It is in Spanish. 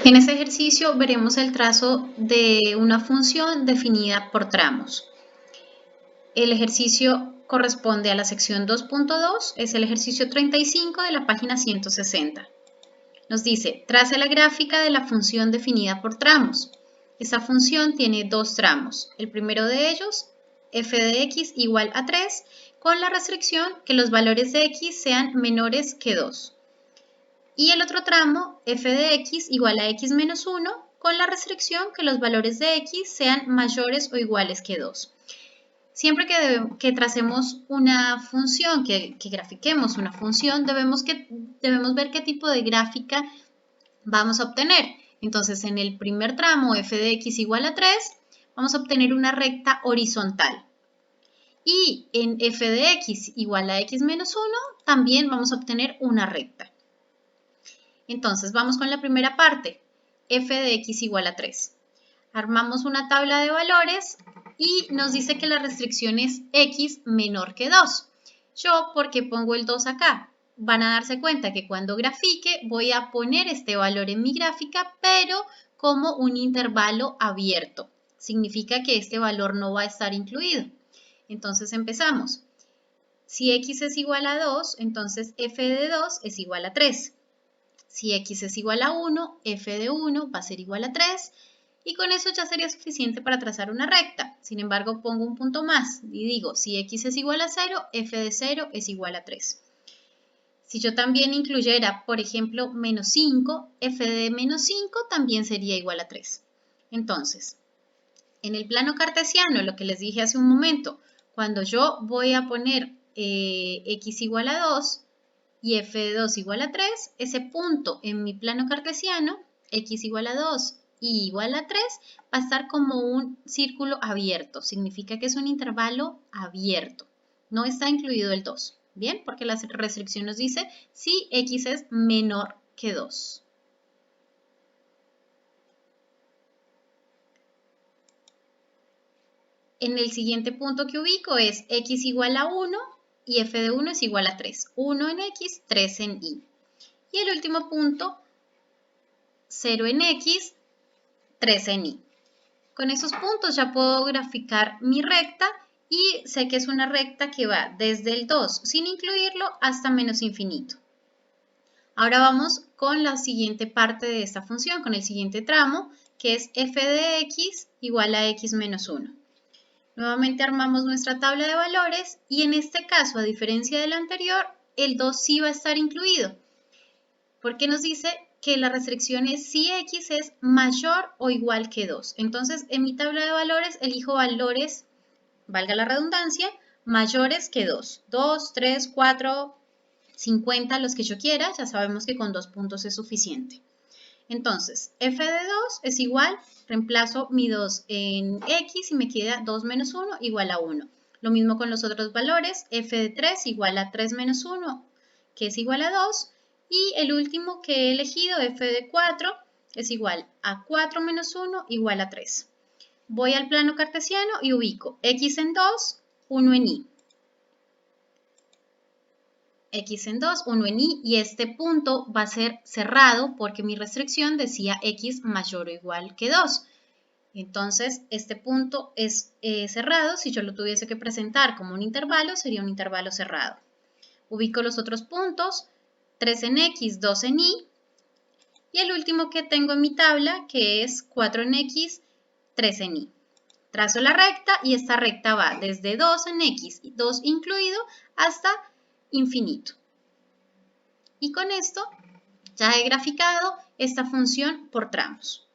En este ejercicio veremos el trazo de una función definida por tramos. El ejercicio corresponde a la sección 2.2, es el ejercicio 35 de la página 160. Nos dice, trace la gráfica de la función definida por tramos. Esta función tiene dos tramos. El primero de ellos, f de x igual a 3, con la restricción que los valores de x sean menores que 2. Y el otro tramo, f de x igual a x menos 1, con la restricción que los valores de x sean mayores o iguales que 2. Siempre que tracemos una función, que grafiquemos una función, debemos ver qué tipo de gráfica vamos a obtener. Entonces, en el primer tramo, f de x igual a 3, vamos a obtener una recta horizontal. Y en f de x igual a x menos 1, también vamos a obtener una recta. Entonces, vamos con la primera parte, f de x igual a 3. Armamos una tabla de valores y nos dice que la restricción es x menor que 2. Yo, ¿por qué pongo el 2 acá? Van a darse cuenta que cuando grafique voy a poner este valor en mi gráfica, pero como un intervalo abierto. Significa que este valor no va a estar incluido. Entonces empezamos. Si x es igual a 2, entonces f de 2 es igual a 3. Si x es igual a 1, f de 1 va a ser igual a 3 y con eso ya sería suficiente para trazar una recta. Sin embargo, pongo un punto más y digo, si x es igual a 0, f de 0 es igual a 3. Si yo también incluyera, por ejemplo, menos 5, f de menos 5 también sería igual a 3. Entonces, en el plano cartesiano, lo que les dije hace un momento, cuando yo voy a poner x igual a 2, y f de 2 igual a 3, ese punto en mi plano cartesiano, x igual a 2 y igual a 3, va a estar como un círculo abierto. Significa que es un intervalo abierto. No está incluido el 2, ¿bien? Porque la restricción nos dice si x es menor que 2. En el siguiente punto que ubico es x igual a 1 y f de 1 es igual a 3. 1 en x, 3 en y. Y el último punto, 0 en x, 3 en y. Con esos puntos ya puedo graficar mi recta y sé que es una recta que va desde el 2 sin incluirlo hasta menos infinito. Ahora vamos con la siguiente parte de esta función, con el siguiente tramo, que es f de x igual a x menos 1. Nuevamente armamos nuestra tabla de valores y en este caso, a diferencia del anterior, el 2 sí va a estar incluido, porque nos dice que la restricción es si x es mayor o igual que 2. Entonces, en mi tabla de valores elijo valores, valga la redundancia, mayores que 2. 2, 3, 4, 50, los que yo quiera. Ya sabemos que con 2 puntos es suficiente. Entonces, f de 2 es igual, reemplazo mi 2 en x y me queda 2 menos 1 igual a 1. Lo mismo con los otros valores, f de 3 igual a 3 menos 1, que es igual a 2. Y el último que he elegido, f de 4, es igual a 4 menos 1 igual a 3. Voy al plano cartesiano y ubico x en 2, 1 en y. X en 2, 1 en y, y este punto va a ser cerrado porque mi restricción decía x mayor o igual que 2. Entonces, este punto es cerrado. Si yo lo tuviese que presentar como un intervalo, sería un intervalo cerrado. Ubico los otros puntos, 3 en x, 2 en y, y el último que tengo en mi tabla, que es 4 en x, 3 en y. Trazo la recta y esta recta va desde 2 en x, 2 incluido, hasta infinito. Y con esto ya he graficado esta función por tramos.